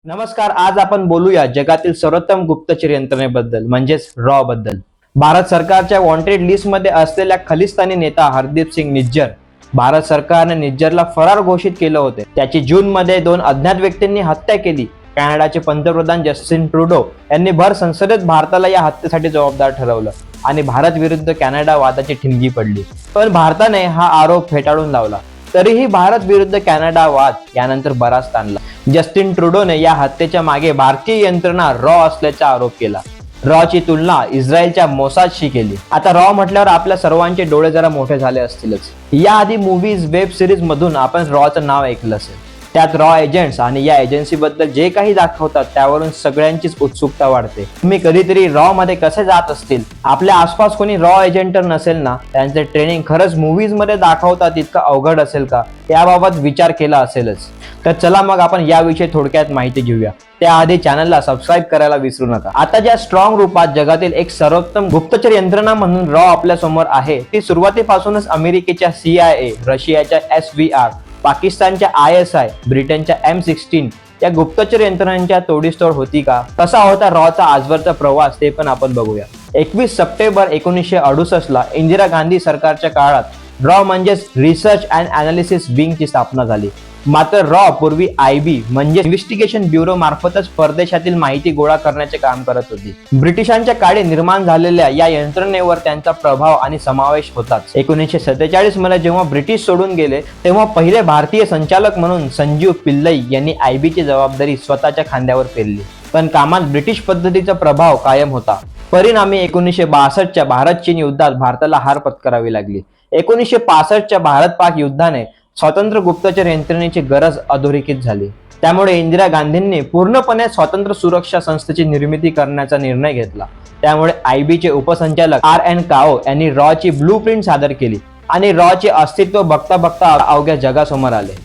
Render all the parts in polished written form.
नमस्कार. आज आपण बोलूया जगातील सर्वोत्तम गुप्तचर यंत्रणेबद्दल म्हणजेच रॉ बद्दल. भारत सरकारच्या वॉन्टेड लिस्ट मध्ये असलेल्या खलिस्तानी नेता हरदीप सिंग निज्जर. भारत सरकारने निज्जरला फरार घोषित केले होते. त्याची जून मध्ये 2 अज्ञात व्यक्तींनी हत्या केली. कॅनडाचे पंतप्रधान जस्टिन ट्रुडो यांनी भर संसदेत भारताला या हत्येसाठी जबाबदार ठरवलं आणि भारत विरुद्ध कॅनडा वादाची ठिणगी पडली. पण भारताने हा आरोप फेटाळून लावला. तरीही भारत विरुद्ध कॅनडा वाद यानंतर बराच ताणला. जस्टिन ट्रुडोने या हत्येच्या मागे भारतीय यंत्रणा रॉ असल्याचा आरोप केला. रॉ ची तुलना इस्रायलच्या मोसादशी केली. आता रॉ म्हटल्यावर आपल्या सर्वांचे डोळे जरा मोठे झाले असतीलच. याआधी मूवीज, वेब सिरीज मधून आपण रॉचं नाव ऐकलं असेल. त्यात रॉ एजंट्स आणि या एजन्सी बद्दल जे काही दाखवतात त्यावरून सगळ्यांचीच उत्सुकता वाढते. तुम्ही कधीतरी रॉ मध्ये कसे जात असतील? आपल्या आसपास कोणी रॉ एजंट नसेल ना, त्यांचे ट्रेनिंग खरंच मूवीज मध्ये दाखवतात इतकं अवघड असेल का, याबाबत विचार केला असेलच. तर चला मग आपण याविषयी थोडक्यात माहिती घेऊया. त्याआधी चॅनलला सबस्क्राईब करायला विसरू नका. आता ज्या स्ट्रॉंग रूपात जगातील एक सर्वोत्तम गुप्तचर यंत्रणा म्हणून रॉ आपल्या समोर आहे, ती सुरुवातीपासूनच अमेरिकेच्या CIA, रशियाच्या SVR, पाकिस्तानच्या ISI, ब्रिटनच्या M16 या गुप्तचर यंत्रणांच्या तोडीसतोड होती का? कसा होता रॉचा आजवरचा प्रवास ते पण आपण बघूया. 21 सप्टेंबर 1968 ला इंदिरा गांधी सरकारच्या काळात रॉ म्हणजेच रिसर्च अँड अनालिसिस विंगची स्थापना झाली. मात्र रॉ पूर्वी IB म्हणजे इन्व्हेस्टिगेशन ब्युरो मार्फतच परदेशातील माहिती गोळा करण्याचे काम करत होती. ब्रिटिशांच्या काळी निर्माण झालेल्या या यंत्रणेवर त्यांचा प्रभाव आणि समावेश होताच. 1947 मध्ये जेव्हा ब्रिटिश सोडून गेले तेव्हा पहिले भारतीय संचालक म्हणून संजीव पिल्लई यांनी IB ची जबाबदारी स्वतःच्या खांद्यावर पेलली. पण कामात ब्रिटिश पद्धतीचा प्रभाव कायम होता. परिणामी 1962 च्या भारत चीन युद्धात भारताला हार पत्करावी लागली. 1965 च्या भारत पाक युद्धाने स्वतंत्र गुप्तचर यंत्रणेची गरज अधोरेखित झाली. त्यामुळे इंदिरा गांधींनी पूर्णपणे स्वतंत्र सुरक्षा संस्थेची निर्मिती करण्याचा निर्णय घेतला. त्यामुळे IB चे उपसंचालक RN काओ यांनी रॉ ची ब्लूप्रिंट सादर केली आणि रॉ चे अस्तित्व बघता बघता अवघ्या जगासमोर आले.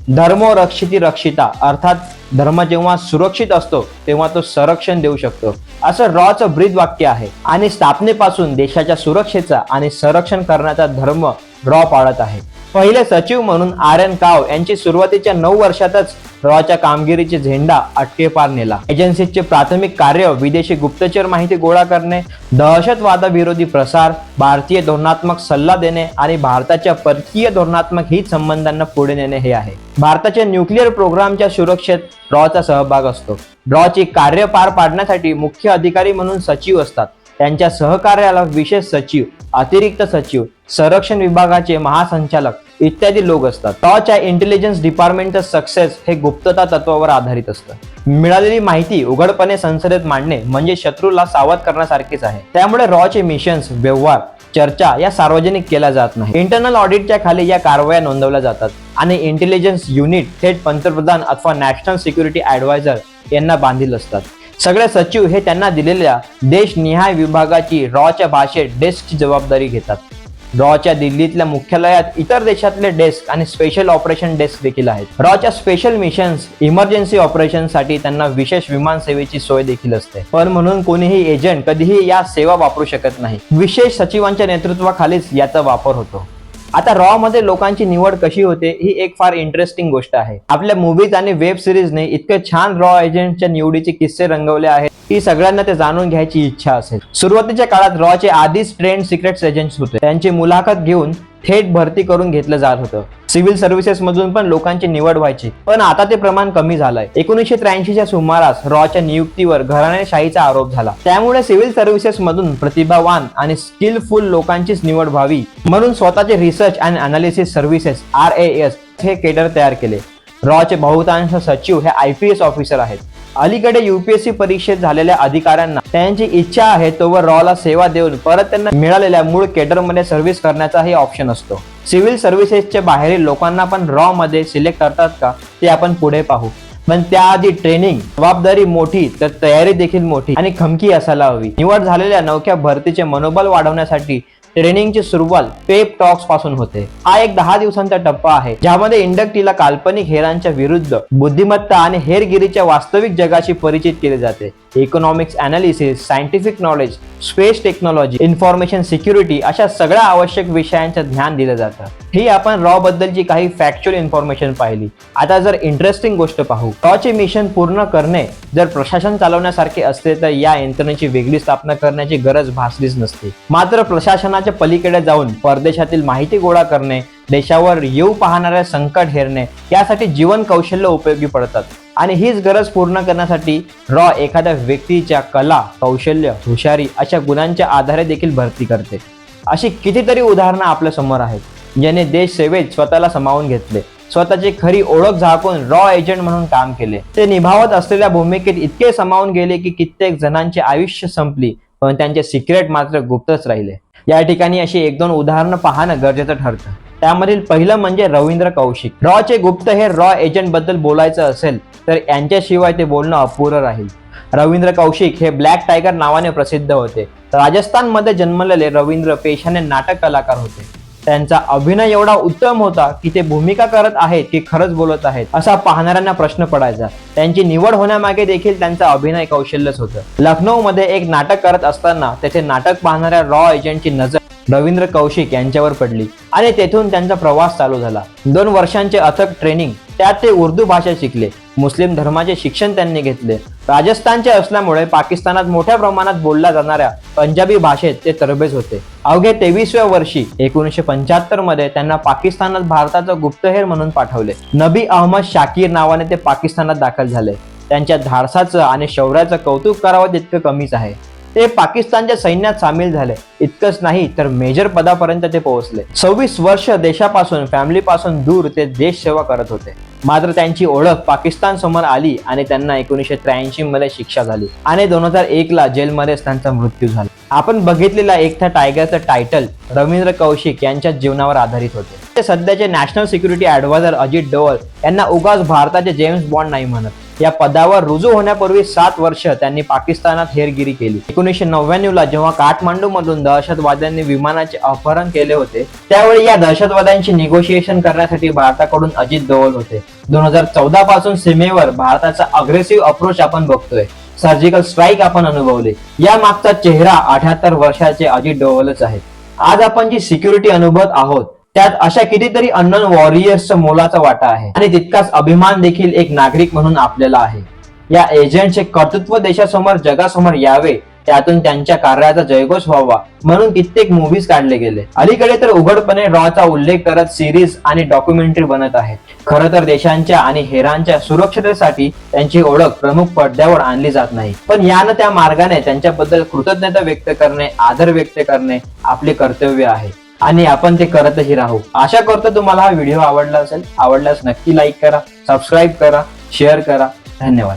धर्मो रक्षिती रक्षिता, अर्थात धर्म जेव्हा सुरक्षित असतो तेव्हा तो संरक्षण देऊ शकतो, असं रॉचं ब्रीद वाक्य आहे. आणि स्थापनेपासून देशाच्या सुरक्षेचा आणि संरक्षण करण्याचा धर्म रॉ पाळत आहे. पहिले सचिव म्हणून RN काओ यांची सुरुवातीच्या 9 वर्षातच रॉच्या कामगिरीचे झेंडा अटकेपार नेला. एजन्सीचे प्राथमिक कार्य विदेशी गुप्तचर माहिती गोळा करणे, दहशतवादाविरोधी प्रसार, भारतीय धोरणात्मक सल्ला देणे आणि भारताच्या परकीय धोरणात्मक हित संबंधांना पुढे नेणे हे आहे. भारताच्या न्यूक्लिअर प्रोग्रामच्या सुरक्षेत रॉचा सहभाग असतो. रॉची कार्य पार पाडण्यासाठी मुख्य अधिकारी म्हणून सचिव असतात. त्यांच्या सहकार्याला विशेष सचिव, अतिरिक्त सचिव, संरक्षण विभागाचे महासंचालक इत्यादी लोक असतात. रॉच्या इंटेलिजन्स डिपार्टमेंटचं सक्सेस हे गुप्तता तत्वावर आधारित असतं. मिळालेली माहिती उघडपणे संसदेत मांडणे म्हणजे शत्रूला सावध करण्यासारखेच आहे. त्यामुळे रॉचे मिशन्स, व्यवहार, चर्चा या सार्वजनिक केल्या जात नाही. इंटरनल ऑडिटच्या खाली या कारवाया नोंदवल्या जातात आणि इंटेलिजन्स युनिट थेट पंतप्रधान अथवा नॅशनल सिक्युरिटी ॲडवायझर यांना बांधील असतात. सगळे सचिव हे त्यांना दिलेल्या देशनिहाय विभागाची रॉच्या भाषेत डेस्कची जबाबदारी घेतात. रॉच्या दिल्लीतल्या मुख्यालयात इतर देशातले डेस्क आणि स्पेशल ऑपरेशन डेस्क देखील आहेत. रॉच्या स्पेशल मिशन्स, इमर्जन्सी ऑपरेशनसाठी त्यांना विशेष विमान सेवेची सोय देखील असते. पण म्हणून कोणीही एजंट कधीही या सेवा वापरू शकत नाही. विशेष सचिवांच्या नेतृत्वाखालीच याचा वापर होतो. आता रॉ मध्ये लोकांची निवड कशी होते ही एक फार इंटरेस्टिंग गोष्ट आहे. आपल्या मूवीज आणि वेब सिरीजने इतके छान रॉ एजंटच्या निवडीचे किस्से रंगवले आहेत की सगळ्यांना ते जाणून घ्यायची इच्छा असेल. सुरुवातीच्या काळात रॉचे आधीच ट्रेंड सिक्रेट एजंट्स होते. त्यांची मुलाखत घेऊन थेट भरती करून घेतलं जात होतं. सिव्हिल सर्व्हिसेस मधून पण लोकांची निवड व्हायची, पण आता ते प्रमाण कमी झालंय. 1983च्या सुमारास रॉच्या नियुक्तीवर घराणेशाहीचा आरोप झाला. त्यामुळे सिव्हिल सर्व्हिसेस मधून प्रतिभावान आणि स्किलफुल लोकांचीच निवड व्हावी म्हणून स्वतःचे research and analysis services RAS हे केडर तयार केले. रॉचे बहुतांश सचिव हे IPS ऑफिसर आहेत. अलीकडे UPSC परीक्षेत झालेल्या अधिकाऱ्यांना त्यांची इच्छा आहे तोवर रॉला सेवा देऊन परत त्यांना मिळालेल्या मूळ केडरमध्ये सर्व्हिस करण्याचाही ऑप्शन असतो. सिव्हिल सर्व्हिसेसच्या बाहेरील लोकांना पण रॉ मध्ये सिलेक्ट करतात का ते आपण पुढे पाहू. पण त्याआधी ट्रेनिंग, जबाबदारी मोठी तर तयारी देखील मोठी आणि खमकी असायला हवी. निवड झालेल्या नवख्या भरतीचे मनोबल वाढवण्यासाठी ट्रेनिंगची सुरुवात पेप टॉक्स पासून होते. हा एक 10 दिवसांचा टप्पा आहे ज्यामध्ये इंडक्टीला काल्पनिक हेरांच्या विरुद्ध बुद्धिमत्ता आणि हेरगिरीच्या वास्तविक जगाशी परिचित केले जाते. Economics analysis, scientific knowledge, space technology, information security अशा सगळ्या आवश्यक विषयांचं ध्यान दिलं जातं. ही आपण रॉ बद्दलची काही फॅक्च्युअल इन्फॉर्मेशन पाहिली. आता जर इंटरेस्टिंग गोष्ट पाहू, रॉचे मिशन पूर्ण करणे जर प्रशासन चालवण्यासारखे असते तर या यंत्रणेची वेगळी स्थापना करण्याची गरज भासलीच नसते. मात्र प्रशासनाच्या पलीकडे जाऊन परदेशातील माहिती गोळा करणे, देशावर येऊ पाहणाऱ्या संकट हेरणे यासाठी जीवन कौशल्य उपयोगी पडतात. आणि हीच गरज पूर्ण करण्यासाठी रॉ एखाद्या व्यक्तीच्या कला, कौशल्य, हुशारी अशा गुणांच्या आधारे देखील भरती करते. अशी कितीतरी उदाहरणं आपल्या समोर आहेत ज्याने देश सेवेत स्वतःला सामावून घेतले, स्वतःची खरी ओळख झाकून रॉ एजंट म्हणून काम केले. ते निभावत असलेल्या भूमिकेत इतके सामावून गेले की कित्येक जणांचे आयुष्य संपली, पण त्यांचे सिक्रेट मात्र गुप्तच राहिले. या ठिकाणी अशी 1-2 उदाहरणं पाहणं गरजेचं ठरतं. त्यामधील पहिलं म्हणजे रवींद्र कौशिक. रॉचे गुप्तहेर रॉ एजंट बद्दल बोलायचं असेल तर यांच्याशिवाय ते बोलणं अपुरं राहील. रवींद्र कौशिक हे ब्लॅक टायगर नावाने प्रसिद्ध होते. राजस्थानमध्ये जन्मलेले रवींद्र पेशाने नाटक कलाकार होते. त्यांचा अभिनय एवढा उत्तम होता की ते भूमिका करत आहेत की खरंच बोलत आहेत असा पाहणाऱ्यांना प्रश्न पडायचा. त्यांची निवड होण्यामागे देखील त्यांचा अभिनय कौशल्यच होतं. लखनौमध्ये एक नाटक करत असताना तेथे नाटक पाहणाऱ्या रॉ एजंटची नजर रवींद्र कौशिक यांच्यावर पडली आणि तेथून त्यांचा प्रवास चालू झाला. 2 वर्षांचे अथक ट्रेनिंग, त्यात ते उर्दू भाषा शिकले. मुस्लिम धर्माचे शिक्षण त्यांनी घेतले. राजस्थानचे असल्यामुळे पाकिस्तानात मोठ्या प्रमाणात बोलल्या जाणाऱ्या पंजाबी भाषेत ते तरबेज होते. अवघे 23व्या वर्षी 1975 मध्ये त्यांना पाकिस्तानात भारताचा गुप्तहेर म्हणून पाठवले. नबी अहमद शाकीर नावाने ते पाकिस्तानात दाखल झाले. त्यांच्या धाडसाचं आणि शौर्याचं कौतुक करावं तितकं कमीच आहे. ते पाकिस्तानच्या सैन्यात सामील झाले. इतकंच नाही तर मेजर पदापर्यंत ते पोहोचले. 26 वर्ष देशापासून, फॅमिलीपासून दूर ते देश सेवा करत होते. मात्र त्यांची ओळख पाकिस्तान समोर आली आणि त्यांना 1983 मध्ये शिक्षा झाली आणि 2001 ला जेलमध्येच त्यांचा मृत्यू झाला. आपण बघितलेला एक था टायगरचं टायटल रवींद्र कौशिक यांच्या जीवनावर आधारित होते. ते सध्याचे national security adviser Ajit Doval यांना उगाच भारताचे जेम्स बॉन्ड नाही म्हणत. या पदावर रुजू होण्यापूर्वी 7 वर्ष त्यांनी पाकिस्तानात हेरगिरी केली. 1999 ला जेव्हा काठमांडू मधून दहशतवाद्यांनी विमानाचे अपहरण केले होते त्यावेळी या दहशतवाद्यांची निगोशिएशन करण्यासाठी भारताकडून अजित डोवल होते. 2014 पासून सीमेवर भारताचा अग्रेसिव्ह अप्रोच आपण बघतोय. सर्जिकल स्ट्राईक आपण अनुभवले. या मागचा चेहरा 78 वर्षाचे अजित डोवलच आहेत. आज आपण जी सिक्युरिटी अनुभवत आहोत त्यात अशा कितीतरी अननोन वॉरियर्सचा मोलाचा वाटा आहे आणि तितकाच अभिमान देखील एक नागरिक म्हणून आपल्याला आहे. या एजंटचे कर्तृत्व देशासमोर, जगासमोर यावे, त्यातून त्यांच्या कार्याचा जयघोष व्हावा म्हणून कित्येक मूव्हीज काढले गेले. अलीकडे तर उघडपणे रॉचा उल्लेख करत सिरीज आणि डॉक्युमेंटरी बनत आहेत. खरं तर देशांच्या आणि हेरांच्या सुरक्षतेसाठी त्यांची ओळख प्रमुख पडद्यावर आणली जात नाही, पण यानं त्या मार्गाने त्यांच्याबद्दल कृतज्ञता व्यक्त करणे, आदर व्यक्त करणे आपले कर्तव्य आहे आणि आपण ते करतही राहू. आशा करतो तुम्हाला हा व्हिडिओ आवडला असेल. आवडल्यास नक्की लाईक करा, सबस्क्राईब करा, शेअर करा. धन्यवाद.